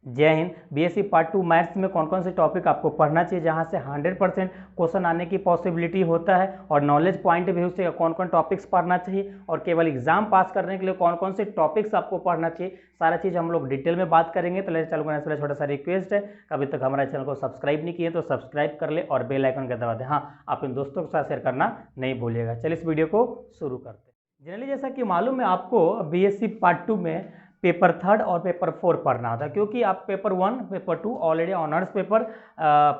जय Hind. BSc part 2 maths में कौन कौन से टॉपिक आपको पढ़ना चाहिए जहां से 100% क्वेश्चन आने की पॉसिबिलिटी होता है, और नॉलेज पॉइंट व्यू से कौन कौन टॉपिक्स पढ़ना चाहिए, और केवल एग्जाम पास करने के लिए कौन कौन से टॉपिक्स आपको पढ़ना चाहिए, सारा चीज़ हम लोग डिटेल में बात करेंगे। तो चैनल को इसलिए छोटा सा रिक्वेस्ट है, अभी तक हमारे चैनल को सब्सक्राइब नहीं किए तो सब्सक्राइब कर ले और बेल आइकन का दबा दें। हाँ, आप इन दोस्तों के साथ शेयर करना नहीं भूलिएगा। चलिए इस वीडियो को शुरू करते हैं। जनरली जैसा कि मालूम है आपको, बीएससी पार्ट 2 में पेपर 3 और पेपर 4 पढ़ना होता है, क्योंकि आप paper 1 paper 2 already honours paper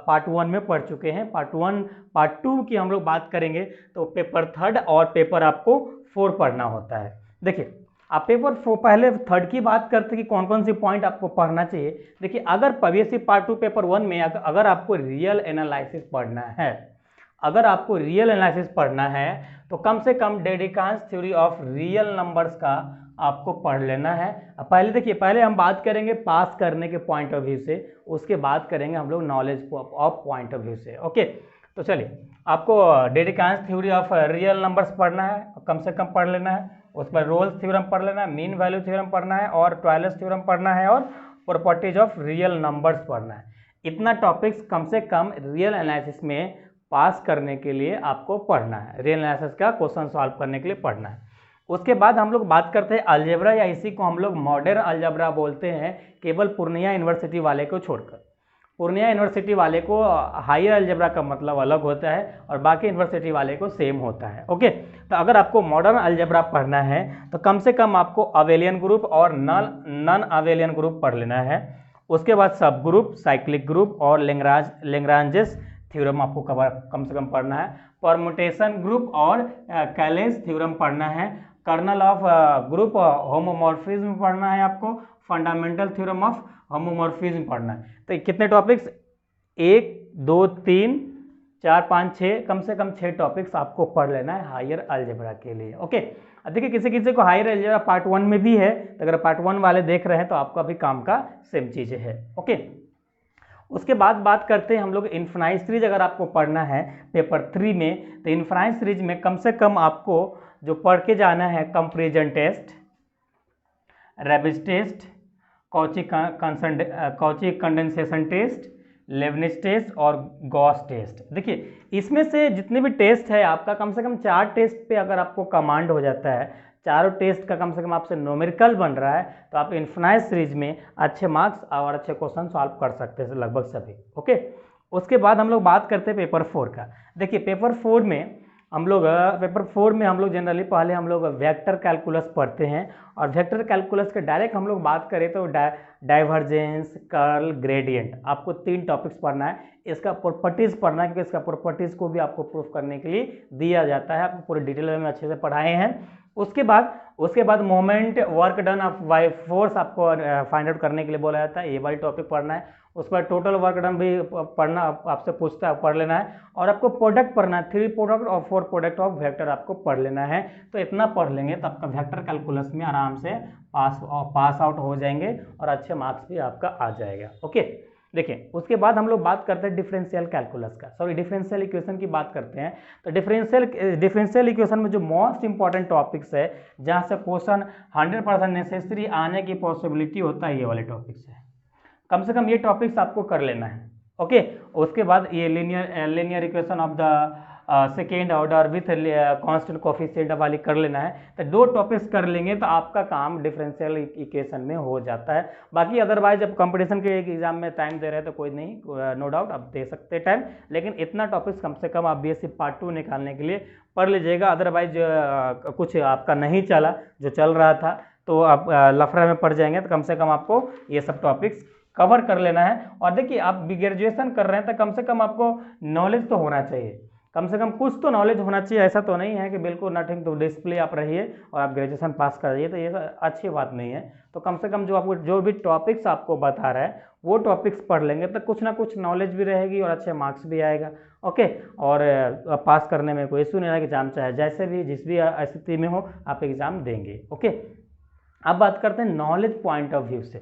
part 1 में पढ़ चुके हैं। पार्ट 1 पार्ट 2 की हम लोग बात करेंगे तो पेपर 3 और पेपर आपको 4 पढ़ना होता है। देखिए, आप पेपर 4 पहले 3 की बात करते हैं कि कौन कौन सी पॉइंट आपको पढ़ना चाहिए। देखिए, अगर बीएससी पार्ट 2 पेपर 1 में अगर आपको रियल एनालिसिस पढ़ना है, अगर आपको रियल एनालिसिस पढ़ना है तो कम से कम डेडिकांस थ्योरी ऑफ रियल नंबर्स का आपको पढ़ लेना है। पहले देखिए, पहले हम बात करेंगे पास करने के पॉइंट ऑफ व्यू से, उसके बाद करेंगे हम लोग knowledge of point of view से। ओके, तो चलिए, आपको डेडिकांस थ्योरी ऑफ रियल नंबर्स पढ़ना है, कम से कम पढ़ लेना है। उस पर रोल्स थ्योरम पढ़ लेना है, मीन वैल्यू थ्योरम पढ़ना है, और ट्वायलेट्स थ्योरम पढ़ना है, और प्रॉपर्टीज ऑफ रियल नंबर्स पढ़ना है। इतना टॉपिक्स कम से कम रियल एनालिसिस में पास करने के लिए आपको पढ़ना है, रियल एनालिसिस का क्वेश्चन सॉल्व करने के लिए पढ़ना है। उसके बाद हम लोग बात करते हैं अलजेब्रा, या इसी को हम लोग मॉडर्न अलजेब्रा बोलते हैं, केवल पूर्णिया यूनिवर्सिटी वाले को छोड़कर। पूर्णिया यूनिवर्सिटी वाले को हायर अलजेब्रा का मतलब अलग होता है और बाकी यूनिवर्सिटी वाले को सेम होता है। ओके, तो अगर आपको मॉडर्न अलजेब्रा पढ़ना है तो कम से कम आपको अवेलियन ग्रुप और नॉन अवेलियन ग्रुप पढ़ लेना है। उसके बाद सब ग्रुप, साइक्लिक ग्रुप और लेंग्रांजेस थ्योरम आपको कम से कम पढ़ना है। परमुटेशन ग्रुप और कैलेस थ्योरम पढ़ना है। कर्नल ऑफ ग्रुप होमोमॉर्फिज्म पढ़ना है आपको। फंडामेंटल थ्योरम ऑफ होमोमॉर्फिज्म पढ़ना है। तो कितने टॉपिक्स, 1 2 3 4 5 6, कम से कम 6 टॉपिक्स आपको पढ़ लेना है हायर अलजेब्रा के लिए। ओके, अब देखिए, किसी किसी को हायर अलजेब्रा पार्ट 1 में भी है, तो अगर पार्ट 1 वाले देख रहे हैं तो आपका भी काम का सेम चीज़ें है। ओके, उसके बाद बात करते हैं हम लोग इन्फिनाइट सीरीज। अगर आपको पढ़ना है पेपर 3 में, तो इन्फिनाइट सीरीज में कम से कम आपको जो पढ़ के जाना है, comparison test, Raabe's test, Cauchy condensation test, Leibniz test और गॉस टेस्ट। देखिए, इसमें से जितने भी टेस्ट है आपका, कम से कम 4 टेस्ट पे अगर आपको कमांड हो जाता है, चारों टेस्ट का कम से कम आपसे न्यूमेरिकल बन रहा है, तो आप इन्फिनाइट सीरीज में अच्छे मार्क्स और अच्छे क्वेश्चन सॉल्व कर सकते हैं लगभग सभी। ओके, उसके बाद हम लोग बात करते हैं पेपर 4 का। देखिए, पेपर 4 में हम लोग जनरली पहले हम लोग वेक्टर कैलकुलस पढ़ते हैं, और वेक्टर कैलकुलस के डायरेक्ट हम लोग बात करें तो डाइवर्जेंस, कर्ल, ग्रेडियंट, आपको 3 टॉपिक्स पढ़ना है। इसका प्रॉपर्टीज पढ़ना है, क्योंकि इसका प्रॉपर्टीज को भी आपको प्रूफ करने के लिए दिया जाता है, आपको पूरे डिटेल में अच्छे से पढ़ाए हैं। उसके बाद moment work done of by force आपको फाइंड आउट करने के लिए बोला जाता है, ये वाली टॉपिक पढ़ना है। उस पर टोटल वर्क डन भी पढ़ना, आपसे पूछता है, पढ़ लेना है। और आपको प्रोडक्ट पढ़ना है, 3 प्रोडक्ट और 4 प्रोडक्ट ऑफ वेक्टर आपको पढ़ लेना है। तो इतना पढ़ लेंगे तो आपका वेक्टर कैलकुलस में आराम से पास आउट हो जाएंगे और अच्छे मार्क्स भी आपका आ जाएगा। ओके, देखिए, उसके बाद हम लोग बात करते हैं डिफरेंशियल कैलकुलस का, डिफरेंशियल इक्वेशन की बात करते हैं। तो डिफरेंशियल इक्वेशन में जो मोस्ट इंपॉर्टेंट टॉपिक्स है, जहाँ से क्वेश्चन 100% नेसेसरी आने की पॉसिबिलिटी होता है, ये वाले टॉपिक्स है। कम से कम ये टॉपिक्स आपको कर लेना है। ओके, उसके बाद ये linear equation of the second order with constant coefficient वाली कर लेना है। तो 2 टॉपिक्स कर लेंगे तो आपका काम डिफरेंशियल इक्वेशन में हो जाता है। बाकी अदरवाइज जब कंपटीशन के एक एग्जाम में टाइम दे रहे हैं तो कोई नहीं, नो डाउट आप दे सकते हैं टाइम, लेकिन इतना टॉपिक्स कम से कम आप बीएससी पार्ट 2 निकालने के लिए पढ़ लीजिएगा। अदरवाइज कुछ आपका नहीं चला, जो चल रहा था, तो आप लफड़ा में पड़ जाएंगे। तो कम से कम आपको ये सब टॉपिक्स कवर कर लेना है। और देखिए, आप ग्रेजुएशन कर रहे हैं तो कम से कम आपको नॉलेज तो होना चाहिए, कम से कम कुछ तो नॉलेज होना चाहिए। ऐसा तो नहीं है कि बिल्कुल नथिंग टू डिस्प्ले आप रहिए और आप ग्रेजुएशन पास कर रहिए, तो ये अच्छी बात नहीं है। तो कम से कम जो भी टॉपिक्स आपको बता रहा है वो टॉपिक्स पढ़ लेंगे तो कुछ ना कुछ नॉलेज भी रहेगी और अच्छे मार्क्स भी आएगा। ओके, और पास करने में कोई इशू नहीं है कि एग्जाम चाहे जैसे भी जिस भी स्थिति में हो आप एग्जाम देंगे। ओके, अब बात करते हैं नॉलेज पॉइंट ऑफ व्यू से।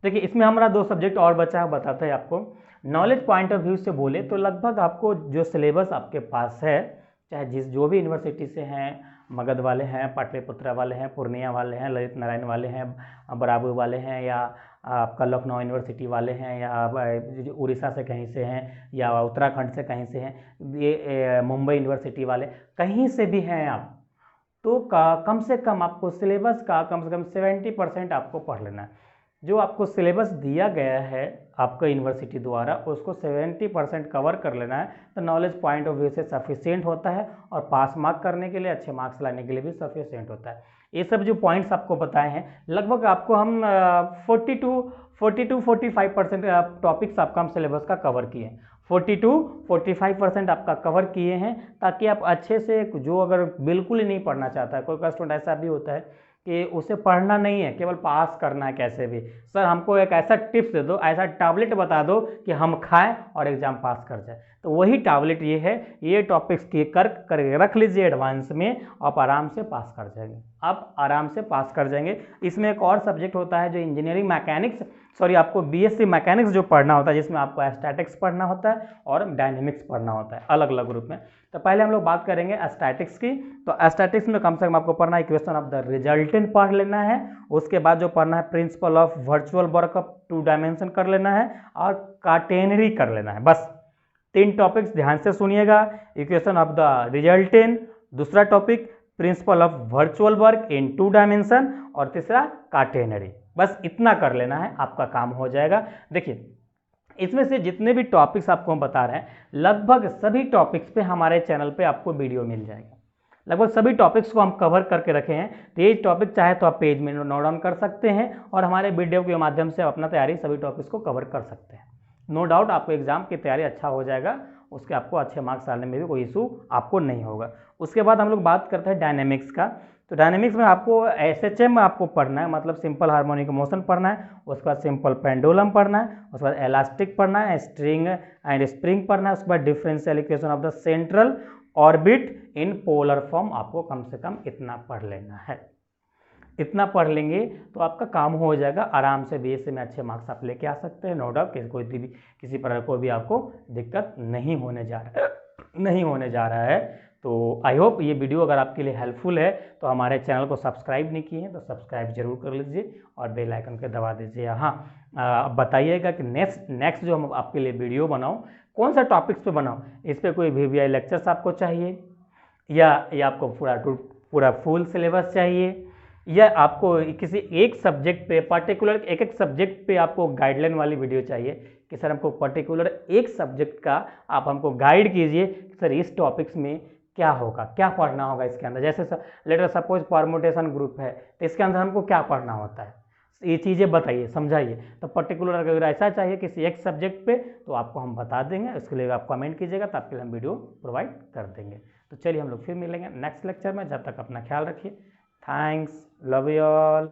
देखिए, इसमें हमारा 2 सब्जेक्ट और बचा है, बताते हैं आपको। नॉलेज पॉइंट ऑफ व्यू से बोले तो लगभग आपको जो सिलेबस आपके पास है, चाहे जो भी यूनिवर्सिटी से हैं, मगध वाले हैं, पाटलिपुत्रा वाले हैं, पूर्णिया वाले हैं, ललित नारायण वाले हैं, बराबर वाले हैं, या आपका लखनऊ यूनिवर्सिटी वाले हैं या उड़ीसा से कहीं से हैं या उत्तराखंड से कहीं से हैं, ये मुंबई यूनिवर्सिटी वाले कहीं से भी हैं आप, तो कम से कम आपको सिलेबस का कम से कम 70% आपको पढ़ लेना है। जो आपको सिलेबस दिया गया है आपका यूनिवर्सिटी द्वारा उसको 70% कवर कर लेना है, तो नॉलेज पॉइंट ऑफ व्यू से सफिशिएंट होता है और पास मार्क करने के लिए, अच्छे मार्क्स लाने के लिए भी सफिशिएंट होता है। ये सब जो पॉइंट्स आपको बताए हैं लगभग आपको हम 40-45% टॉपिक्स आपका हम सिलेबस का कवर किए हैं, 40-45% आपका कवर किए हैं, ताकि आप अच्छे से, जो अगर बिल्कुल ही नहीं पढ़ना चाहता है, कोई स्टूडेंट ऐसा भी होता है कि उसे पढ़ना नहीं है, केवल पास करना है कैसे भी, सर हमको एक ऐसा टिप्स दे दो, ऐसा टैबलेट बता दो कि हम खाएं और एग्जाम पास कर जाए, तो वही टैबलेट ये है। ये टॉपिक्स के कर रख लीजिए एडवांस में, आप आराम से पास कर जाएंगे, आप आराम से पास कर जाएंगे। इसमें एक और सब्जेक्ट होता है जो इंजीनियरिंग मैकेनिक्स, सॉरी आपको बीएससी मैकेनिक्स जो पढ़ना होता है, जिसमें आपको स्टैटिक्स पढ़ना होता है और डायनेमिक्स पढ़ना होता है अलग अलग ग्रुप में। तो पहले हम लोग बात करेंगे स्टैटिक्स की। तो स्टैटिक्स में कम से कम आपको पढ़ना है इक्वेशन ऑफ द रिजल्टेंट पढ़ लेना है, उसके बाद जो पढ़ना है principle of virtual work of 2 dimension कर लेना है और काटेनरी कर लेना है। बस 3 टॉपिक्स ध्यान से सुनिएगा, इक्वेशन ऑफ द रिजल्टेंट, दूसरा topic principle of virtual work in 2 dimension और तीसरा काटेनरी। बस इतना कर लेना है, आपका काम हो जाएगा। देखिए इसमें से जितने भी टॉपिक्स आपको हम बता रहे हैं, लगभग सभी टॉपिक्स पे हमारे चैनल पे आपको वीडियो मिल जाएगा, लगभग सभी टॉपिक्स को हम कवर करके रखे हैं। तो ये टॉपिक चाहे तो आप पेज में नोट डाउन कर सकते हैं और हमारे वीडियो के माध्यम से अपना तैयारी सभी टॉपिक्स को कवर कर सकते हैं। नो डाउट आपको एग्जाम की तैयारी अच्छा हो जाएगा, उसके आपको अच्छे मार्क्स आने में भी कोई इशू आपको नहीं होगा। उसके बाद हम लोग बात करते हैं डायनेमिक्स का। तो डायनेमिक्स में आपको SHM आपको पढ़ना है, मतलब सिंपल हार्मोनिक मोशन पढ़ना है, उसके बाद सिंपल पेंडुलम पढ़ना है, उसके बाद इलास्टिक पढ़ना है, स्ट्रिंग एंड स्प्रिंग पढ़ना है, उसके बाद differential equation of the central orbit in polar form आपको कम से कम इतना पढ़ लेना है। इतना पढ़ लेंगे तो आपका काम हो जाएगा, आराम से बीएससी में अच्छे मार्क्स आप लेके आ सकते हैं, नो डाउट। किसी प्रकार को भी आपको दिक्कत नहीं होने जा रहा है। तो आई होप ये वीडियो अगर आपके लिए हेल्पफुल है तो हमारे चैनल को सब्सक्राइब नहीं किए हैं तो सब्सक्राइब जरूर कर लीजिए और बेल आइकन के दबा दीजिए। हाँ बताइएगा कि नेक्स्ट जो हम आपके लिए वीडियो बनाऊँ, कौन सा टॉपिक्स पे बनाऊँ, इस पर कोई VVI लेक्चर्स आपको चाहिए या आपको पूरा फुल सिलेबस चाहिए, या आपको किसी एक सब्जेक्ट पे पर्टिकुलर एक सब्जेक्ट पे आपको गाइडलाइन वाली वीडियो चाहिए कि सर हमको पर्टिकुलर एक सब्जेक्ट का आप हमको गाइड कीजिए कि सर इस टॉपिक्स में क्या होगा, क्या पढ़ना होगा इसके अंदर। जैसे लेटर सपोज परमुटेशन ग्रुप है तो इसके अंदर हमको क्या पढ़ना होता है, ये चीज़ें बताइए, समझाइए। तो पर्टिकुलर अगर ऐसा चाहिए किसी एक सब्जेक्ट पे तो आपको हम बता देंगे, उसके लिए आप कमेंट कीजिएगा तो आपके लिए हम वीडियो प्रोवाइड कर देंगे। तो चलिए हम लोग फिर मिलेंगे नेक्स्ट लेक्चर में, जब तक अपना ख्याल रखिए। Thanks, love you all.